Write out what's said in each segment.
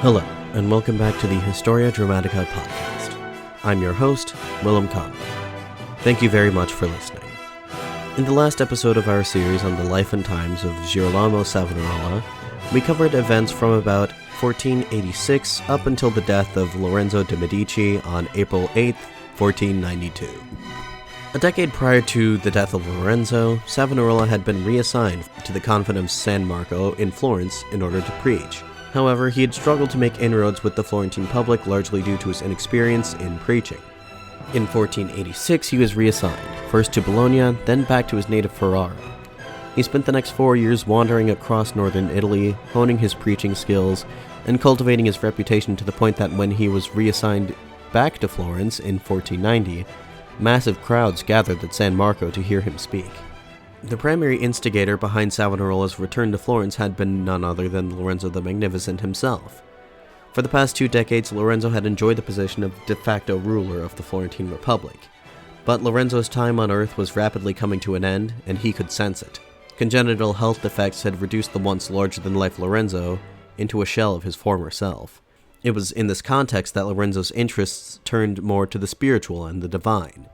Hello, and welcome back to the Historia Dramatica podcast. I'm your host, Willem Conley. Thank you very much for listening. In the last episode of our series on the life and times of Girolamo Savonarola, we covered events from about 1486 up until the death of Lorenzo de Medici on April 8, 1492. A decade prior to the death of Lorenzo, Savonarola had been reassigned to the convent of San Marco in Florence in order to preach. However, he had struggled to make inroads with the Florentine public largely due to his inexperience in preaching. In 1486, he was reassigned, first to Bologna, then back to his native Ferrara. He spent the next 4 years wandering across northern Italy, honing his preaching skills, and cultivating his reputation to the point that when he was reassigned back to Florence in 1490, massive crowds gathered at San Marco to hear him speak. The primary instigator behind Savonarola's return to Florence had been none other than Lorenzo the Magnificent himself. For the past 2 decades, Lorenzo had enjoyed the position of de facto ruler of the Florentine Republic. But Lorenzo's time on Earth was rapidly coming to an end, and he could sense it. Congenital health defects had reduced the once larger-than-life Lorenzo into a shell of his former self. It was in this context that Lorenzo's interests turned more to the spiritual and the divine.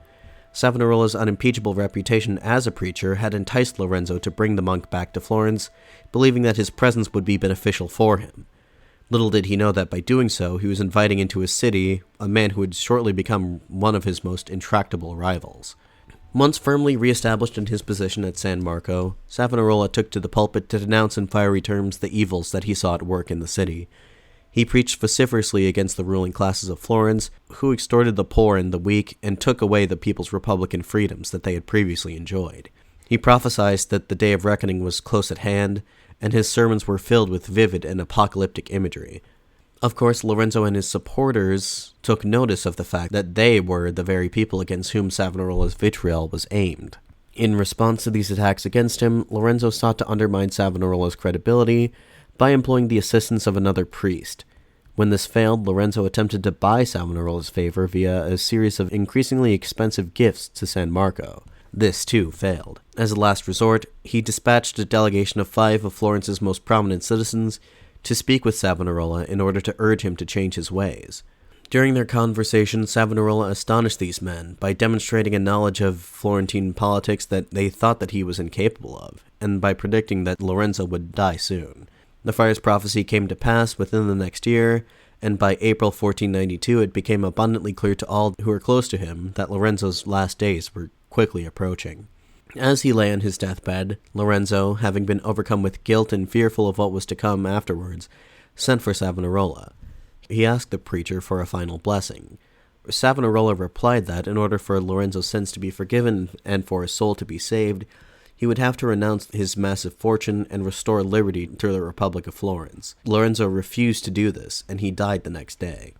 Savonarola's unimpeachable reputation as a preacher had enticed Lorenzo to bring the monk back to Florence, believing that his presence would be beneficial for him. Little did he know that by doing so, he was inviting into his city a man who would shortly become one of his most intractable rivals. Once firmly re-established in his position at San Marco, Savonarola took to the pulpit to denounce in fiery terms the evils that he saw at work in the city. He preached vociferously against the ruling classes of Florence, who extorted the poor and the weak and took away the people's republican freedoms that they had previously enjoyed. He prophesied that the day of reckoning was close at hand, and his sermons were filled with vivid and apocalyptic imagery. Of course, Lorenzo and his supporters took notice of the fact that they were the very people against whom Savonarola's vitriol was aimed. In response to these attacks against him, Lorenzo sought to undermine Savonarola's credibility by employing the assistance of another priest. When this failed, Lorenzo attempted to buy Savonarola's favor via a series of increasingly expensive gifts to San Marco. This, too, failed. As a last resort, he dispatched a delegation of 5 of Florence's most prominent citizens to speak with Savonarola in order to urge him to change his ways. During their conversation, Savonarola astonished these men by demonstrating a knowledge of Florentine politics that they thought that he was incapable of, and by predicting that Lorenzo would die soon. The fire's prophecy came to pass within the next year, and by April 1492 it became abundantly clear to all who were close to him that Lorenzo's last days were quickly approaching. As he lay on his deathbed, Lorenzo, having been overcome with guilt and fearful of what was to come afterwards, sent for Savonarola. He asked the preacher for a final blessing. Savonarola replied that, in order for Lorenzo's sins to be forgiven and for his soul to be saved, he would have to renounce his massive fortune and restore liberty to the Republic of Florence. Lorenzo refused to do this, and he died the next day.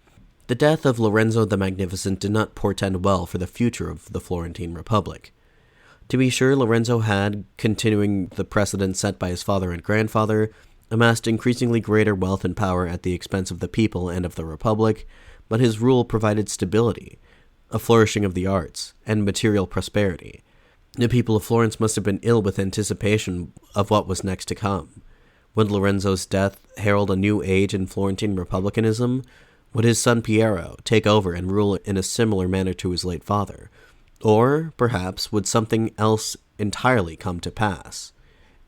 The death of Lorenzo the Magnificent did not portend well for the future of the Florentine Republic. To be sure, Lorenzo had, continuing the precedent set by his father and grandfather, amassed increasingly greater wealth and power at the expense of the people and of the Republic, but his rule provided stability, a flourishing of the arts, and material prosperity. The people of Florence must have been ill with anticipation of what was next to come. Would Lorenzo's death herald a new age in Florentine republicanism? Would his son Piero take over and rule in a similar manner to his late father? Or, perhaps, would something else entirely come to pass?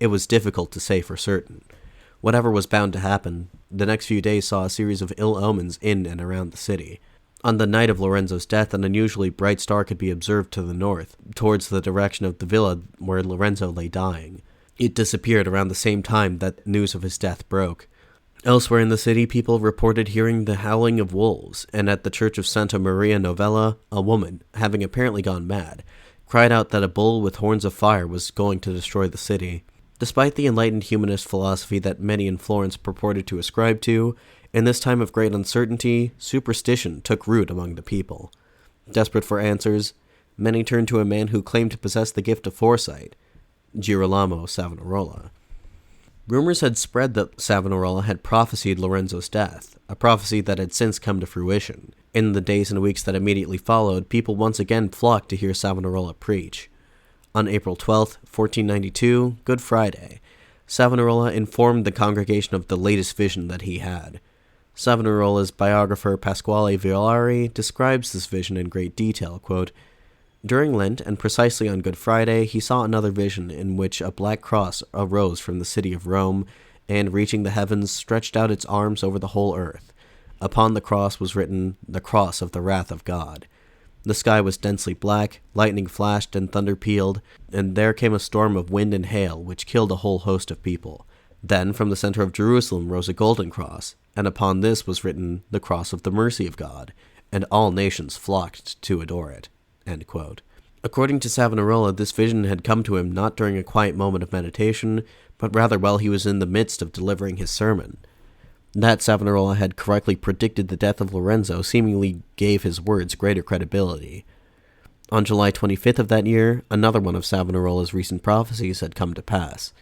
It was difficult to say for certain. Whatever was bound to happen, the next few days saw a series of ill omens in and around the city. On the night of Lorenzo's death, an unusually bright star could be observed to the north, towards the direction of the villa where Lorenzo lay dying. It disappeared around the same time that news of his death broke. Elsewhere in the city, people reported hearing the howling of wolves, and at the church of Santa Maria Novella, a woman, having apparently gone mad, cried out that a bull with horns of fire was going to destroy the city. Despite the enlightened humanist philosophy that many in Florence purported to ascribe to, in this time of great uncertainty, superstition took root among the people. Desperate for answers, many turned to a man who claimed to possess the gift of foresight, Girolamo Savonarola. Rumors had spread that Savonarola had prophesied Lorenzo's death, a prophecy that had since come to fruition. In the days and weeks that immediately followed, people once again flocked to hear Savonarola preach. On April 12, 1492, Good Friday, Savonarola informed the congregation of the latest vision that he had. Savonarola's biographer Pasquale Violari describes this vision in great detail, quote, "During Lent, and precisely on Good Friday, he saw another vision in which a black cross arose from the city of Rome, and, reaching the heavens, stretched out its arms over the whole earth. Upon the cross was written, 'The cross of the wrath of God.' The sky was densely black, lightning flashed and thunder pealed, and there came a storm of wind and hail, which killed a whole host of people. Then from the center of Jerusalem rose a golden cross, and upon this was written, 'The cross of the mercy of God,' and all nations flocked to adore it." End quote. According to Savonarola, this vision had come to him not during a quiet moment of meditation, but rather while he was in the midst of delivering his sermon. That Savonarola had correctly predicted the death of Lorenzo seemingly gave his words greater credibility. On July 25th of that year, another one of Savonarola's recent prophecies had come to pass.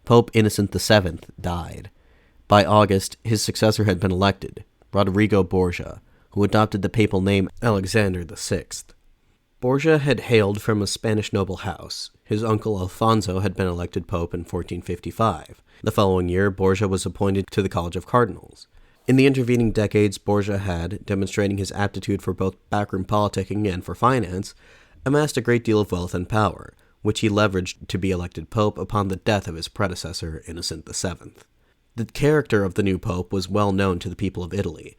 Pope Innocent VII died. By August, his successor had been elected, Rodrigo Borgia, who adopted the papal name Alexander VI. Borgia had hailed from a Spanish noble house. His uncle Alfonso had been elected pope in 1455. The following year, Borgia was appointed to the College of Cardinals. In the intervening decades, Borgia had, demonstrating his aptitude for both backroom politicking and for finance, amassed a great deal of wealth and power, which he leveraged to be elected pope upon the death of his predecessor, Innocent VII. The character of the new pope was well known to the people of Italy.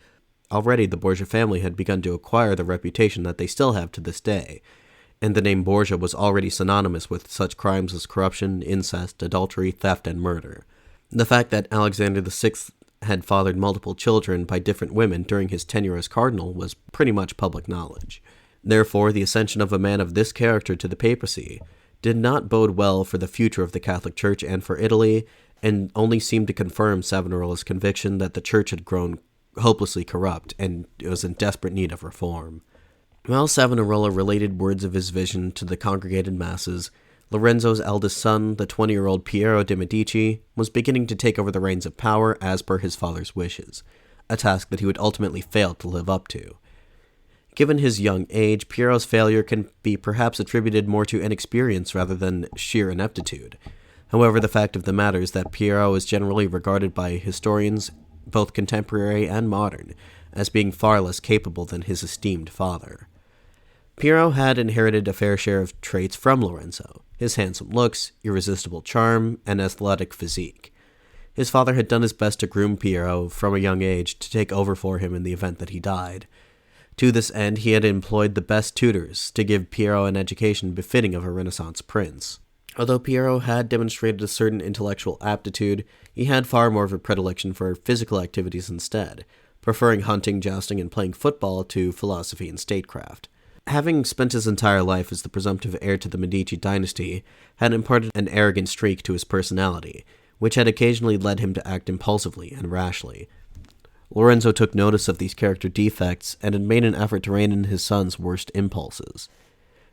Already the Borgia family had begun to acquire the reputation that they still have to this day, and the name Borgia was already synonymous with such crimes as corruption, incest, adultery, theft, and murder. The fact that Alexander VI had fathered multiple children by different women during his tenure as cardinal was pretty much public knowledge. Therefore, the ascension of a man of this character to the papacy did not bode well for the future of the Catholic Church and for Italy, and only seemed to confirm Savonarola's conviction that the Church had grown hopelessly corrupt and was in desperate need of reform. While Savonarola related words of his vision to the congregated masses, Lorenzo's eldest son, the 20-year-old Piero de Medici, was beginning to take over the reins of power as per his father's wishes, a task that he would ultimately fail to live up to. Given his young age, Piero's failure can be perhaps attributed more to inexperience rather than sheer ineptitude. However, the fact of the matter is that Piero is generally regarded by historians, both contemporary and modern, as being far less capable than his esteemed father. Piero had inherited a fair share of traits from Lorenzo: his handsome looks, irresistible charm, and athletic physique. His father had done his best to groom Piero from a young age to take over for him in the event that he died. To this end, he had employed the best tutors to give Piero an education befitting of a Renaissance prince. Although Piero had demonstrated a certain intellectual aptitude, he had far more of a predilection for physical activities instead, preferring hunting, jousting, and playing football to philosophy and statecraft. Having spent his entire life as the presumptive heir to the Medici dynasty, had imparted an arrogant streak to his personality, which had occasionally led him to act impulsively and rashly. Lorenzo took notice of these character defects and had made an effort to rein in his son's worst impulses.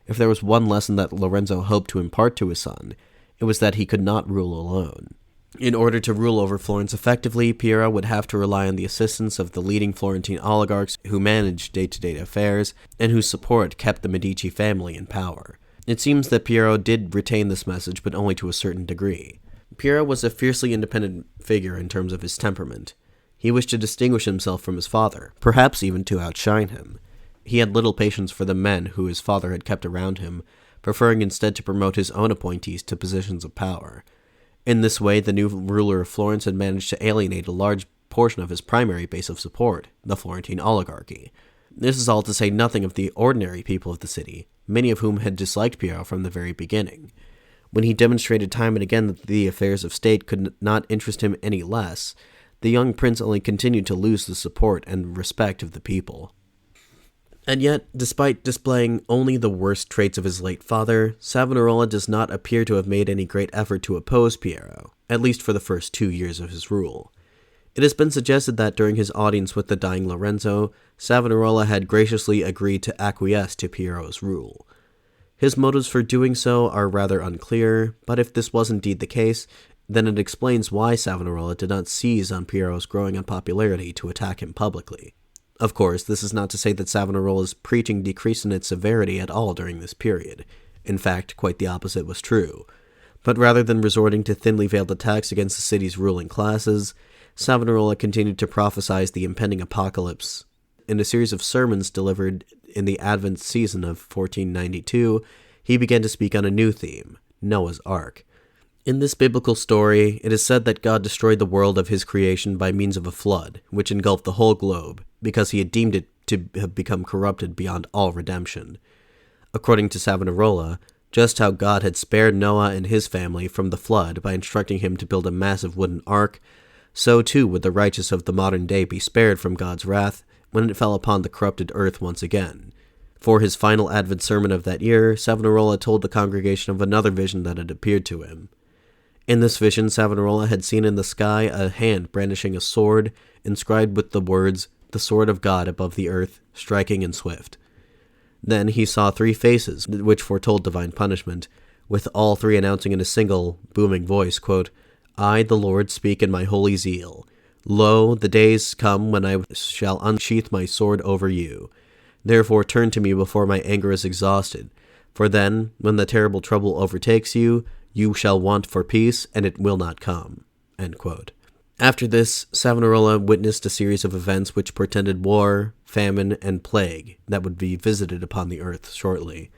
If there was one lesson that Lorenzo hoped to impart to his son, it was that he could not rule alone. In order to rule over Florence effectively, Piero would have to rely on the assistance of the leading Florentine oligarchs who managed day-to-day affairs, and whose support kept the Medici family in power. It seems that Piero did retain this message, but only to a certain degree. Piero was a fiercely independent figure in terms of his temperament. He wished to distinguish himself from his father, perhaps even to outshine him. He had little patience for the men who his father had kept around him, preferring instead to promote his own appointees to positions of power. In this way, the new ruler of Florence had managed to alienate a large portion of his primary base of support, the Florentine oligarchy. This is all to say nothing of the ordinary people of the city, many of whom had disliked Piero from the very beginning. When he demonstrated time and again that the affairs of state could not interest him any less, the young prince only continued to lose the support and respect of the people. And yet, despite displaying only the worst traits of his late father, Savonarola does not appear to have made any great effort to oppose Piero, at least for the first 2 years of his rule. It has been suggested that during his audience with the dying Lorenzo, Savonarola had graciously agreed to acquiesce to Piero's rule. His motives for doing so are rather unclear, but if this was indeed the case, then it explains why Savonarola did not seize on Piero's growing unpopularity to attack him publicly. Of course, this is not to say that Savonarola's preaching decreased in its severity at all during this period. In fact, quite the opposite was true. But rather than resorting to thinly veiled attacks against the city's ruling classes, Savonarola continued to prophesy the impending apocalypse. In a series of sermons delivered in the Advent season of 1492, he began to speak on a new theme, Noah's Ark. In this biblical story, it is said that God destroyed the world of his creation by means of a flood, which engulfed the whole globe, because he had deemed it to have become corrupted beyond all redemption. According to Savonarola, just how God had spared Noah and his family from the flood by instructing him to build a massive wooden ark, so too would the righteous of the modern day be spared from God's wrath when it fell upon the corrupted earth once again. For his final Advent sermon of that year, Savonarola told the congregation of another vision that had appeared to him. In this vision, Savonarola had seen in the sky a hand brandishing a sword, inscribed with the words, "The sword of God above the earth, striking and swift." Then he saw three faces, which foretold divine punishment, with all three announcing in a single, booming voice, quote, "I, the Lord, speak in my holy zeal. Lo, the days come when I shall unsheath my sword over you. Therefore turn to me before my anger is exhausted. For then, when the terrible trouble overtakes you, you shall want for peace, and it will not come." End quote. After this, Savonarola witnessed a series of events which portended war, famine, and plague that would be visited upon the earth shortly.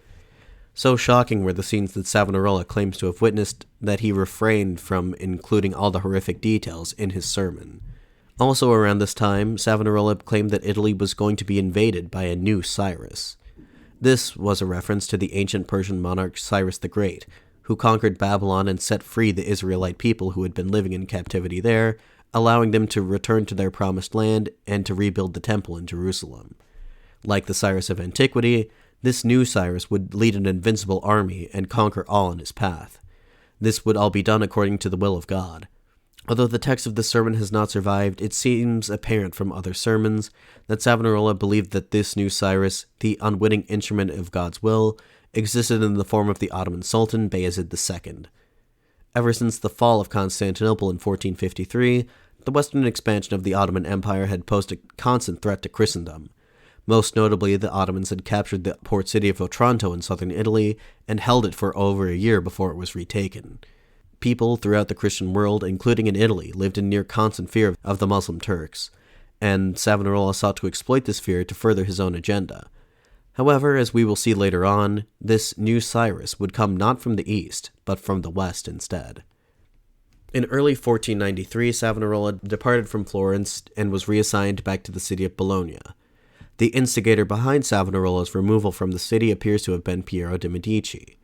So shocking were the scenes that Savonarola claims to have witnessed that he refrained from including all the horrific details in his sermon. Also around this time, Savonarola claimed that Italy was going to be invaded by a new Cyrus. This was a reference to the ancient Persian monarch Cyrus the Great, who conquered Babylon and set free the Israelite people who had been living in captivity there, allowing them to return to their promised land and to rebuild the temple in Jerusalem. Like the Cyrus of antiquity, this new Cyrus would lead an invincible army and conquer all in his path. This would all be done according to the will of God. Although the text of this sermon has not survived, it seems apparent from other sermons that Savonarola believed that this new Cyrus, the unwitting instrument of God's will, existed in the form of the Ottoman Sultan Bayezid II. Ever since the fall of Constantinople in 1453, the western expansion of the Ottoman Empire had posed a constant threat to Christendom. Most notably, the Ottomans had captured the port city of Otranto in southern Italy and held it for over a year before it was retaken. People throughout the Christian world, including in Italy, lived in near constant fear of the Muslim Turks, and Savonarola sought to exploit this fear to further his own agenda. However, as we will see later on, this new Cyrus would come not from the east, but from the west instead. In early 1493, Savonarola departed from Florence and was reassigned back to the city of Bologna. The instigator behind Savonarola's removal from the city appears to have been Piero de Medici.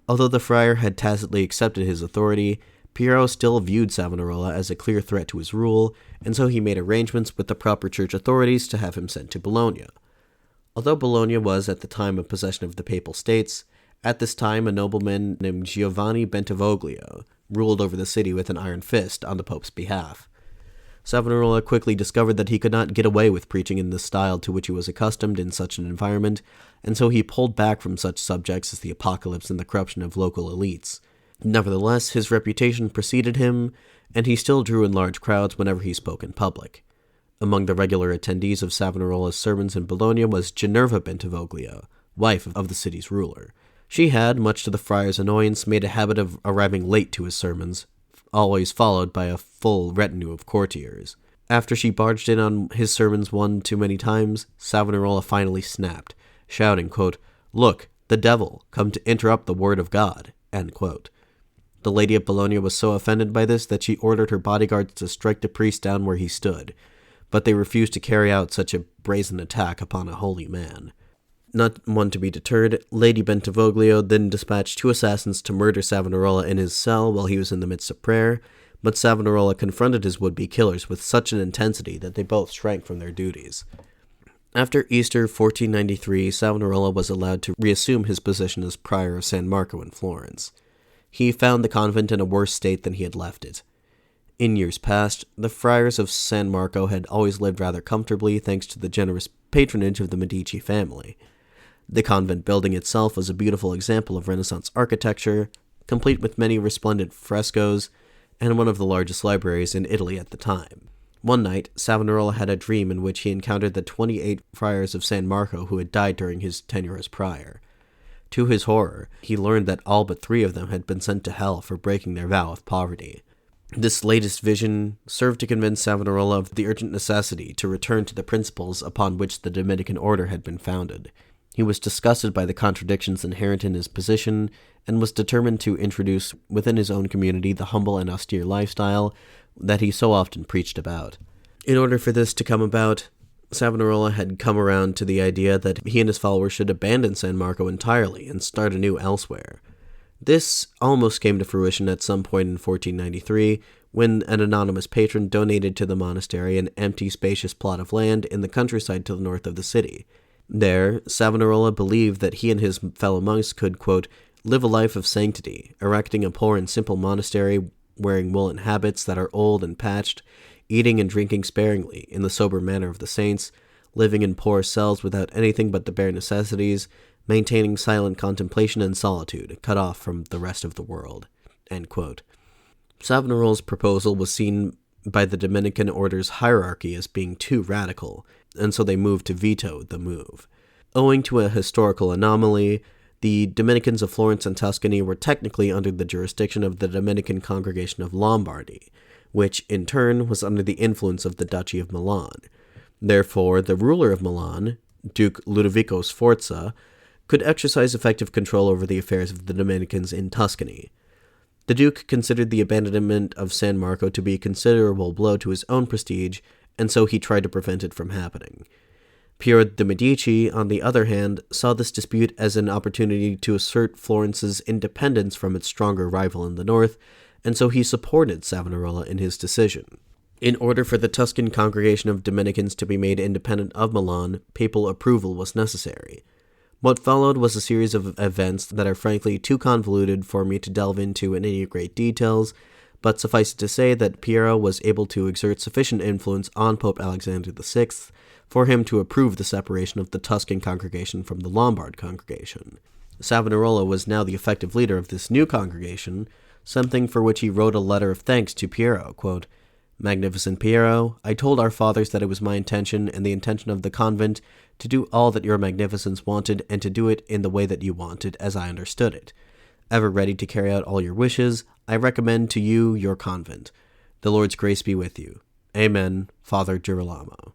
Although the friar had tacitly accepted his authority, Piero still viewed Savonarola as a clear threat to his rule, and so he made arrangements with the proper church authorities to have him sent to Bologna. Although Bologna was at the time a possession of the Papal States, at this time a nobleman named Giovanni Bentivoglio ruled over the city with an iron fist on the Pope's behalf. Savonarola quickly discovered that he could not get away with preaching in the style to which he was accustomed in such an environment, and so he pulled back from such subjects as the apocalypse and the corruption of local elites. Nevertheless, his reputation preceded him, and he still drew in large crowds whenever he spoke in public. Among the regular attendees of Savonarola's sermons in Bologna was Ginevra Bentivoglio, wife of the city's ruler. She had, much to the friar's annoyance, made a habit of arriving late to his sermons, always followed by a full retinue of courtiers. After she barged in on his sermons one too many times, Savonarola finally snapped, shouting, quote, "Look, the devil, come to interrupt the word of God," end quote. The lady of Bologna was so offended by this that she ordered her bodyguards to strike the priest down where he stood, but they refused to carry out such a brazen attack upon a holy man. Not one to be deterred, Lady Bentivoglio then dispatched 2 assassins to murder Savonarola in his cell while he was in the midst of prayer, but Savonarola confronted his would-be killers with such an intensity that they both shrank from their duties. After Easter 1493, Savonarola was allowed to reassume his position as prior of San Marco in Florence. He found the convent in a worse state than he had left it. In years past, the friars of San Marco had always lived rather comfortably thanks to the generous patronage of the Medici family. The convent building itself was a beautiful example of Renaissance architecture, complete with many resplendent frescoes, and one of the largest libraries in Italy at the time. One night, Savonarola had a dream in which he encountered the 28 friars of San Marco who had died during his tenure as prior. To his horror, he learned that all but 3 of them had been sent to hell for breaking their vow of poverty. This latest vision served to convince Savonarola of the urgent necessity to return to the principles upon which the Dominican order had been founded. He was disgusted by the contradictions inherent in his position and was determined to introduce within his own community the humble and austere lifestyle that he so often preached about. In order for this to come about, Savonarola had come around to the idea that he and his followers should abandon San Marco entirely and start anew elsewhere. This almost came to fruition at some point in 1493, when an anonymous patron donated to the monastery an empty, spacious plot of land in the countryside to the north of the city. There, Savonarola believed that he and his fellow monks could, quote, live a life of sanctity, erecting a poor and simple monastery, wearing woolen habits that are old and patched, eating and drinking sparingly, in the sober manner of the saints, living in poor cells without anything but the bare necessities, maintaining silent contemplation and solitude, cut off from the rest of the world. End quote. Savonarola's proposal was seen by the Dominican order's hierarchy as being too radical, and so they moved to veto the move. Owing to a historical anomaly, the Dominicans of Florence and Tuscany were technically under the jurisdiction of the Dominican Congregation of Lombardy, which in turn was under the influence of the Duchy of Milan. Therefore, the ruler of Milan, Duke Ludovico Sforza, could exercise effective control over the affairs of the Dominicans in Tuscany. The Duke considered the abandonment of San Marco to be a considerable blow to his own prestige, and so he tried to prevent it from happening. Piero de Medici, on the other hand, saw this dispute as an opportunity to assert Florence's independence from its stronger rival in the north, and so he supported Savonarola in his decision. In order for the Tuscan congregation of Dominicans to be made independent of Milan, papal approval was necessary. What followed was a series of events that are frankly too convoluted for me to delve into in any great details, but suffice it to say that Piero was able to exert sufficient influence on Pope Alexander VI for him to approve the separation of the Tuscan congregation from the Lombard congregation. Savonarola was now the effective leader of this new congregation, something for which he wrote a letter of thanks to Piero, quote, Magnificent Piero, I told our fathers that it was my intention and the intention of the convent to do all that your magnificence wanted and to do it in the way that you wanted, as I understood it. Ever ready to carry out all your wishes, I recommend to you your convent. The Lord's grace be with you. Amen, Father Girolamo.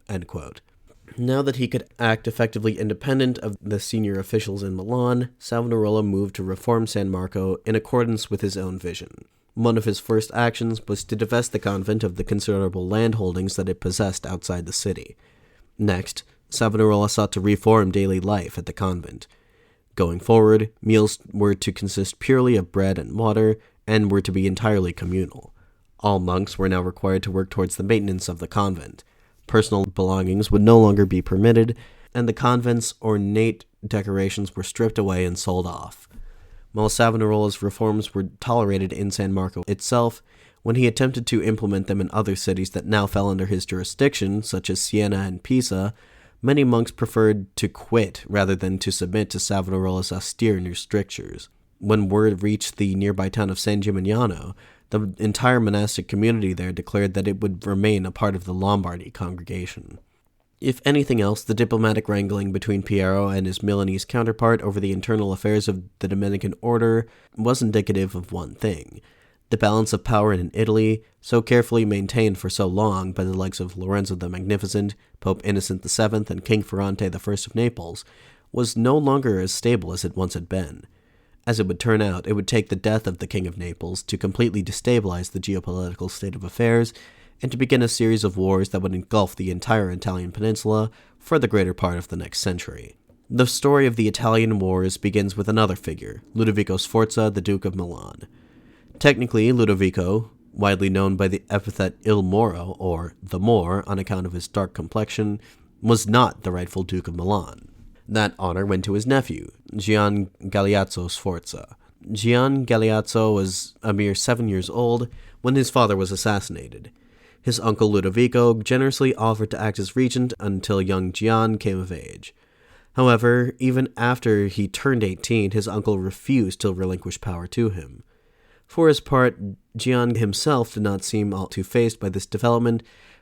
End quote. Now that he could act effectively independent of the senior officials in Milan, Savonarola moved to reform San Marco in accordance with his own vision. One of his first actions was to divest the convent of the considerable land holdings that it possessed outside the city. Next, Savonarola sought to reform daily life at the convent. Going forward, meals were to consist purely of bread and water, and were to be entirely communal. All monks were now required to work towards the maintenance of the convent. Personal belongings would no longer be permitted, and the convent's ornate decorations were stripped away and sold off. While Savonarola's reforms were tolerated in San Marco itself, when he attempted to implement them in other cities that now fell under his jurisdiction, such as Siena and Pisa, many monks preferred to quit rather than to submit to Savonarola's austere new strictures. When word reached the nearby town of San Gimignano, the entire monastic community there declared that it would remain a part of the Lombardy congregation. If anything else, the diplomatic wrangling between Piero and his Milanese counterpart over the internal affairs of the Dominican order was indicative of one thing. The balance of power in Italy, so carefully maintained for so long by the likes of Lorenzo the Magnificent, Pope Innocent VII, and King Ferrante I of Naples, was no longer as stable as it once had been. As it would turn out, it would take the death of the King of Naples to completely destabilize the geopolitical state of affairs, and to begin a series of wars that would engulf the entire Italian peninsula for the greater part of the next century. The story of the Italian Wars begins with another figure, Ludovico Sforza, the Duke of Milan. Technically, Ludovico, widely known by the epithet Il Moro, or the Moor, on account of his dark complexion, was not the rightful Duke of Milan. That honor went to his nephew, Gian Galeazzo Sforza. Gian Galeazzo was a mere 7 years old when his father was assassinated. His uncle Ludovico generously offered to act as regent until young Gian came of age. However, even after he turned 18, his uncle refused to relinquish power to him. For his part, Gian himself did not seem all too fazed by this development,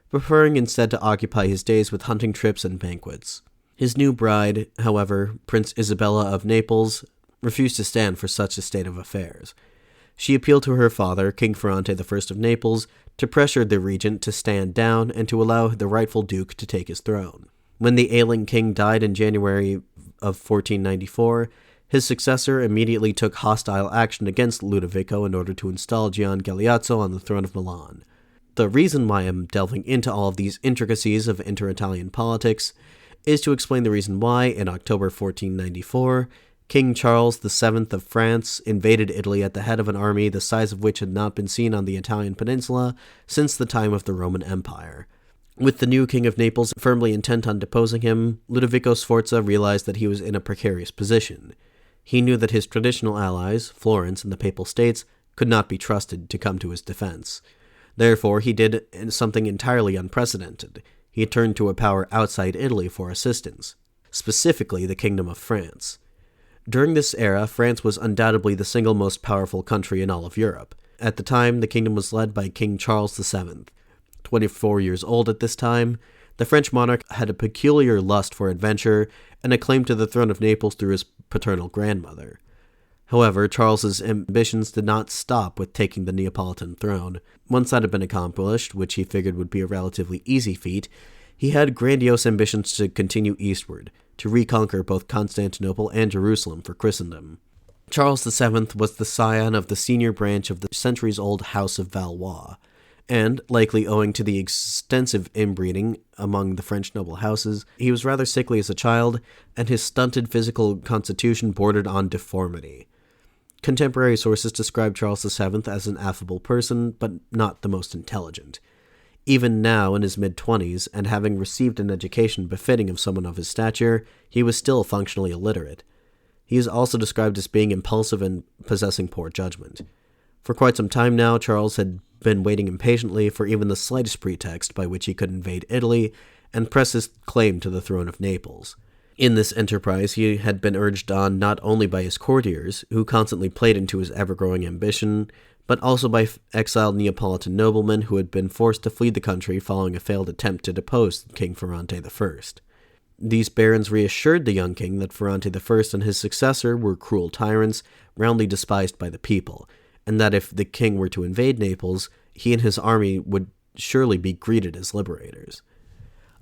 preferring instead to occupy his days with hunting trips and banquets. His new bride, however, Prince Isabella of Naples, refused to stand for such a state of affairs. She appealed to her father, King Ferrante I of Naples, to pressure the regent to stand down and to allow the rightful duke to take his throne. When the ailing king died in January of 1494, his successor immediately took hostile action against Ludovico in order to install Gian Galeazzo on the throne of Milan. The reason why I'm delving into all of these intricacies of inter-Italian politics is to explain the reason why, in October 1494, King Charles VII of France invaded Italy at the head of an army the size of which had not been seen on the Italian peninsula since the time of the Roman Empire. With the new King of Naples firmly intent on deposing him, Ludovico Sforza realized that he was in a precarious position. He knew that his traditional allies, Florence and the Papal States, could not be trusted to come to his defense. Therefore, he did something entirely unprecedented. He turned to a power outside Italy for assistance, specifically the Kingdom of France. During this era, France was undoubtedly the single most powerful country in all of Europe. At the time, the kingdom was led by King Charles VII. 24 years old at this time, the French monarch had a peculiar lust for adventure and a claim to the throne of Naples through his paternal grandmother. However, Charles's ambitions did not stop with taking the Neapolitan throne. Once that had been accomplished, which he figured would be a relatively easy feat, he had grandiose ambitions to continue eastward, to reconquer both Constantinople and Jerusalem for Christendom. Charles VII was the scion of the senior branch of the centuries-old House of Valois, and, likely owing to the extensive inbreeding among the French noble houses, he was rather sickly as a child, and his stunted physical constitution bordered on deformity. Contemporary sources describe Charles VII as an affable person, but not the most intelligent. Even now, in his mid-20s, and having received an education befitting of someone of his stature, he was still functionally illiterate. He is also described as being impulsive and possessing poor judgment. For quite some time now, Charles had been waiting impatiently for even the slightest pretext by which he could invade Italy and press his claim to the throne of Naples. In this enterprise, he had been urged on not only by his courtiers, who constantly played into his ever-growing ambition, but also by exiled Neapolitan noblemen who had been forced to flee the country following a failed attempt to depose King Ferrante I. These barons reassured the young king that Ferrante I and his successor were cruel tyrants, roundly despised by the people, and that if the king were to invade Naples, he and his army would surely be greeted as liberators.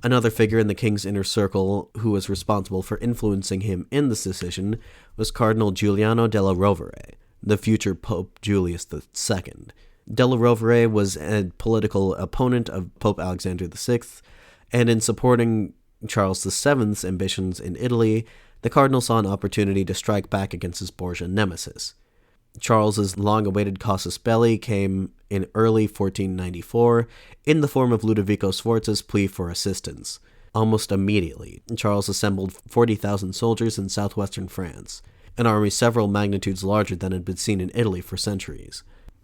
Another figure in the king's inner circle who was responsible for influencing him in this decision was Cardinal Giuliano della Rovere, the future Pope Julius II. Della Rovere was a political opponent of Pope Alexander VI, and in supporting Charles VII's ambitions in Italy, the cardinal saw an opportunity to strike back against his Borgia nemesis. Charles's long-awaited casus belli came in early 1494 in the form of Ludovico Sforza's plea for assistance. Almost immediately, Charles assembled 40,000 soldiers in southwestern France, an army several magnitudes larger than had been seen in Italy for centuries.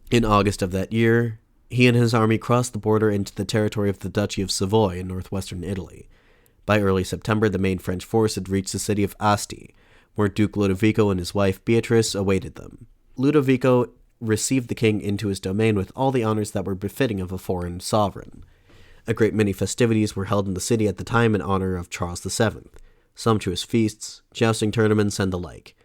In August of that year, he and his army crossed the border into the territory of the Duchy of Savoy in northwestern Italy. By early September, the main French force had reached the city of Asti, where Duke Ludovico and his wife Beatrice awaited them. Ludovico received the king into his domain with all the honors that were befitting of a foreign sovereign. A great many festivities were held in the city at the time in honor of Charles VII, sumptuous feasts, jousting tournaments, and the like.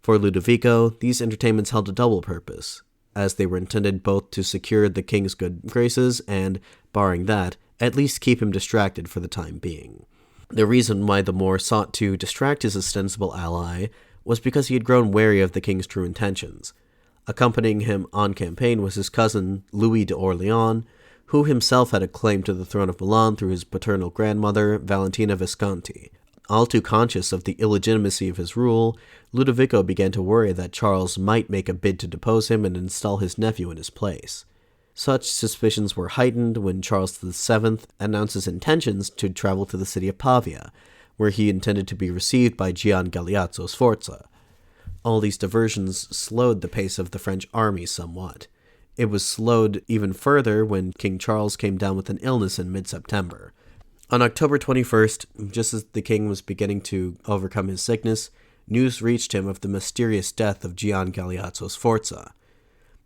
For Ludovico, these entertainments held a double purpose, as they were intended both to secure the king's good graces and, barring that, at least keep him distracted for the time being. The reason why the Moor sought to distract his ostensible ally was because he had grown wary of the king's true intentions. Accompanying him on campaign was his cousin, Louis de Orleans, who himself had a claim to the throne of Milan through his paternal grandmother, Valentina Visconti. All too conscious of the illegitimacy of his rule, Ludovico began to worry that Charles might make a bid to depose him and install his nephew in his place. Such suspicions were heightened when Charles VII announced his intentions to travel to the city of Pavia, where he intended to be received by Gian Galeazzo Sforza. All these diversions slowed the pace of the French army somewhat. It was slowed even further when King Charles came down with an illness in mid-September. On October 21st, just as the king was beginning to overcome his sickness, news reached him of the mysterious death of Gian Galeazzo Sforza.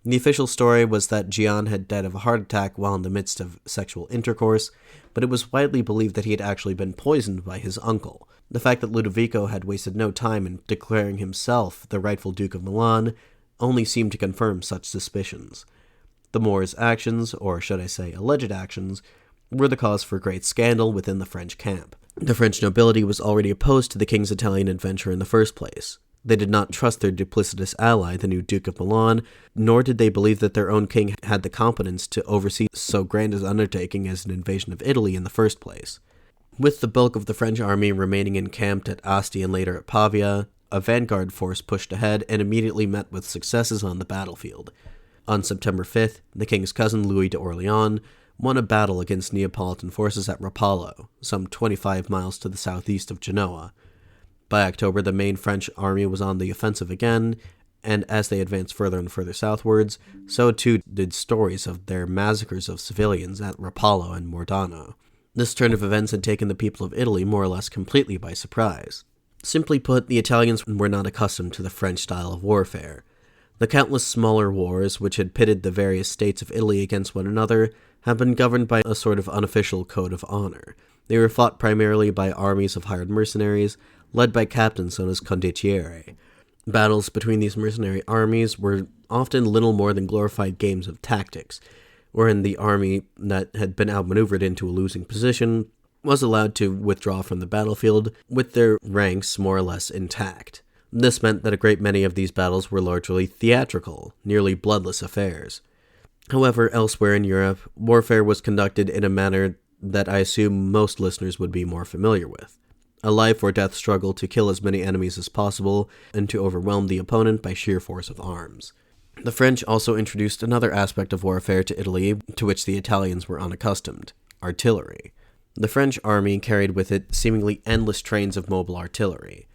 The official story was that Gian had died of a heart attack while in the midst of sexual intercourse, but it was widely believed that he had actually been poisoned by his uncle. The fact that Ludovico had wasted no time in declaring himself the rightful Duke of Milan only seemed to confirm such suspicions. The Moors' actions, or should I say alleged actions, were the cause for great scandal within the French camp. The French nobility was already opposed to the king's Italian adventure in the first place. They did not trust their duplicitous ally, the new Duke of Milan, nor did they believe that their own king had the competence to oversee so grand an undertaking as an invasion of Italy in the first place. With the bulk of the French army remaining encamped at Asti and later at Pavia, a vanguard force pushed ahead and immediately met with successes on the battlefield. On September 5th, the king's cousin Louis de Orleans won a battle against Neapolitan forces at Rapallo, some 25 miles to the southeast of Genoa. By October, the main French army was on the offensive again, and as they advanced further and further southwards, so too did stories of their massacres of civilians at Rapallo and Mordano. This turn of events had taken the people of Italy more or less completely by surprise. Simply put, the Italians were not accustomed to the French style of warfare. The countless smaller wars which had pitted the various states of Italy against one another had been governed by a sort of unofficial code of honor. They were fought primarily by armies of hired mercenaries, led by captains known as condottieri. Battles between these mercenary armies were often little more than glorified games of tactics, wherein the army that had been outmaneuvered into a losing position was allowed to withdraw from the battlefield with their ranks more or less intact. This meant that a great many of these battles were largely theatrical, nearly bloodless affairs. However, elsewhere in Europe, warfare was conducted in a manner that I assume most listeners would be more familiar with. A life or death struggle to kill as many enemies as possible and to overwhelm the opponent by sheer force of arms. The French also introduced another aspect of warfare to Italy to which the Italians were unaccustomed: artillery. The French army carried with it seemingly endless trains of mobile artillery.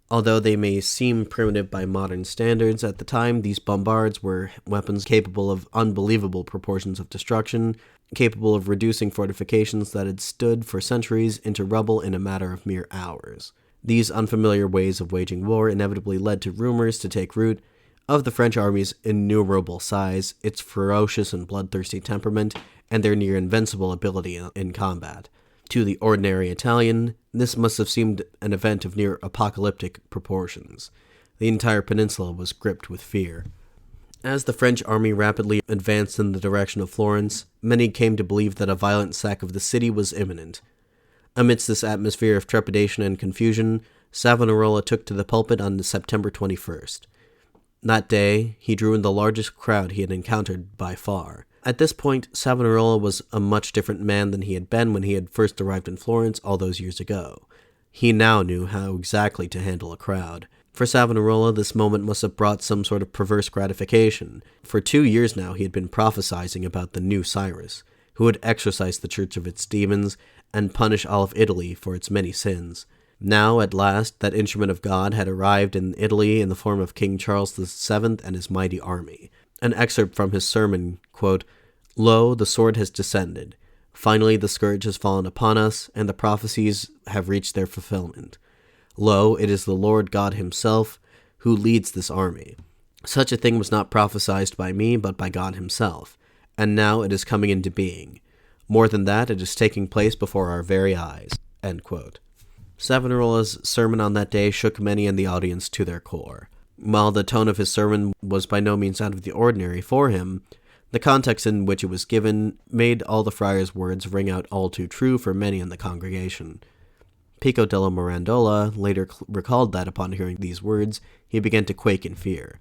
Although they may seem primitive by modern standards, at the time these bombards were weapons capable of unbelievable proportions of destruction, capable of reducing fortifications that had stood for centuries into rubble in a matter of mere hours. These unfamiliar ways of waging war inevitably led to rumors to take root of the French army's innumerable size, its ferocious and bloodthirsty temperament, and their near-invincible ability in combat. To the ordinary Italian, this must have seemed an event of near apocalyptic proportions. The entire peninsula was gripped with fear. As the French army rapidly advanced in the direction of Florence, many came to believe that a violent sack of the city was imminent. Amidst this atmosphere of trepidation and confusion, Savonarola took to the pulpit on September 21st. That day, he drew in the largest crowd he had encountered by far. At this point, Savonarola was a much different man than he had been when he had first arrived in Florence all those years ago. He now knew how exactly to handle a crowd. For Savonarola, this moment must have brought some sort of perverse gratification. For 2 years now, he had been prophesizing about the new Cyrus, who would exorcise the church of its demons and punish all of Italy for its many sins. Now, at last, that instrument of God had arrived in Italy in the form of King Charles VII and his mighty army. An excerpt from his sermon, quote, "Lo, the sword has descended. Finally, the scourge has fallen upon us, and the prophecies have reached their fulfillment. Lo, it is the Lord God himself who leads this army. Such a thing was not prophesied by me, but by God himself, and now it is coming into being. More than that, it is taking place before our very eyes." End quote. Savonarola's sermon on that day shook many in the audience to their core. While the tone of his sermon was by no means out of the ordinary for him, the context in which it was given made all the friar's words ring out all too true for many in the congregation. Pico della Mirandola later recalled that upon hearing these words, he began to quake in fear.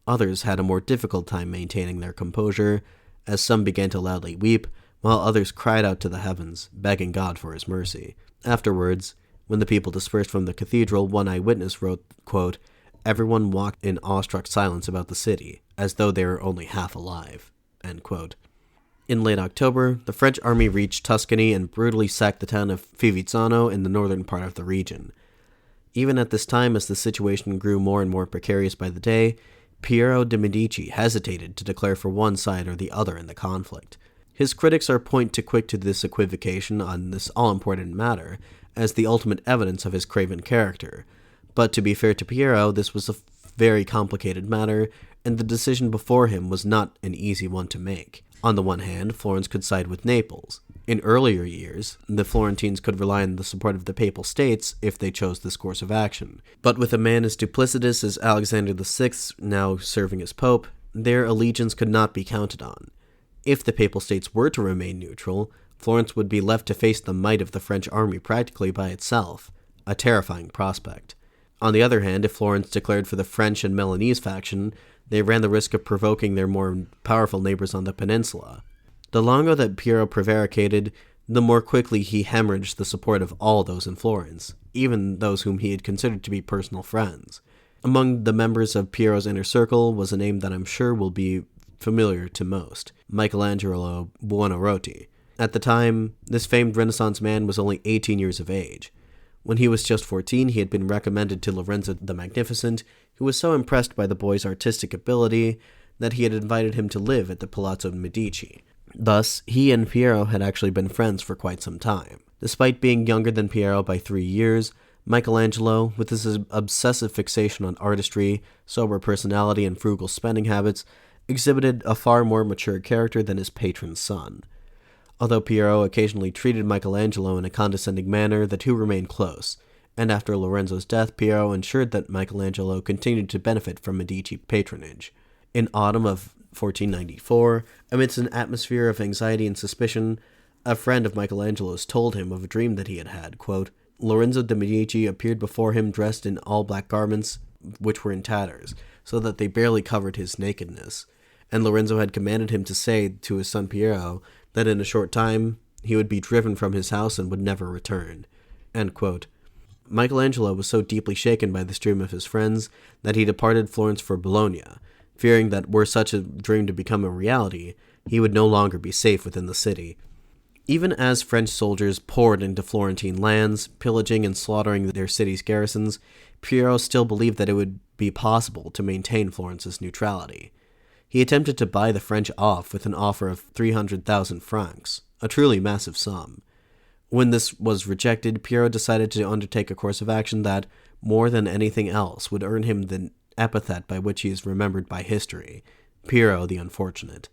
Others had a more difficult time maintaining their composure, as some began to loudly weep, while others cried out to the heavens, begging God for his mercy. Afterwards, when the people dispersed from the cathedral, one eyewitness wrote, quote, "Everyone walked in awestruck silence about the city, as though they were only half alive." End quote. In late October, the French army reached Tuscany and brutally sacked the town of Fivizzano in the northern part of the region. Even at this time, as the situation grew more and more precarious by the day, Piero de Medici hesitated to declare for one side or the other in the conflict. His critics are point too quick to this equivocation on this all-important matter as the ultimate evidence of his craven character. But to be fair to Piero, this was a very complicated matter, and the decision before him was not an easy one to make. On the one hand, Florence could side with Naples. In earlier years, the Florentines could rely on the support of the Papal States if they chose this course of action. But with a man as duplicitous as Alexander VI now serving as Pope, their allegiance could not be counted on. If the Papal States were to remain neutral, Florence would be left to face the might of the French army practically by itself, a terrifying prospect. On the other hand, if Florence declared for the French and Milanese faction, they ran the risk of provoking their more powerful neighbors on the peninsula. The longer that Piero prevaricated, the more quickly he hemorrhaged the support of all those in Florence, even those whom he had considered to be personal friends. Among the members of Piero's inner circle was a name that I'm sure will be familiar to most, Michelangelo Buonarroti. At the time, this famed Renaissance man was only 18 years of age. When he was just 14, he had been recommended to Lorenzo the Magnificent, who was so impressed by the boy's artistic ability that he had invited him to live at the Palazzo Medici. Thus, he and Piero had actually been friends for quite some time. Despite being younger than Piero by 3 years, Michelangelo, with his obsessive fixation on artistry, sober personality, and frugal spending habits, exhibited a far more mature character than his patron's son. Although Piero occasionally treated Michelangelo in a condescending manner, the two remained close, and after Lorenzo's death, Piero ensured that Michelangelo continued to benefit from Medici patronage. In autumn of 1494, amidst an atmosphere of anxiety and suspicion, a friend of Michelangelo's told him of a dream that he had had. Quote, Lorenzo de Medici appeared before him dressed in all black garments, which were in tatters, so that they barely covered his nakedness. And Lorenzo had commanded him to say to his son Piero that in a short time he would be driven from his house and would never return. End quote. Michelangelo was so deeply shaken by this dream of his friend's that he departed Florence for Bologna, fearing that were such a dream to become a reality, he would no longer be safe within the city. Even as French soldiers poured into Florentine lands, pillaging and slaughtering their city's garrisons, Piero still believed that it would be possible to maintain Florence's neutrality. He attempted to buy the French off with an offer of 300,000 francs, a truly massive sum. When this was rejected, Piero decided to undertake a course of action that, more than anything else, would earn him the epithet by which he is remembered by history, Piero the Unfortunate.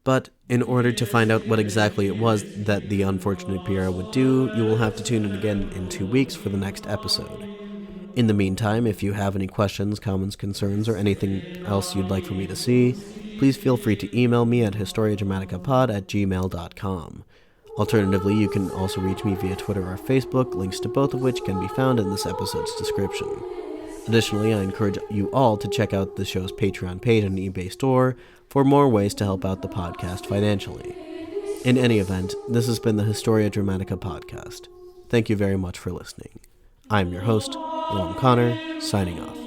But in order to find out what exactly it was that the unfortunate Piero would do, you will have to tune in again in 2 weeks for the next episode. In the meantime, if you have any questions, comments, concerns, or anything else you'd like for me to see, please feel free to email me at historiadramaticapod@gmail.com. Alternatively, you can also reach me via Twitter or Facebook, links to both of which can be found in this episode's description. Additionally, I encourage you all to check out the show's Patreon page and eBay store for more ways to help out the podcast financially. In any event, this has been the Historia Dramatica podcast. Thank you very much for listening. I'm your host, Willem Connor, signing off.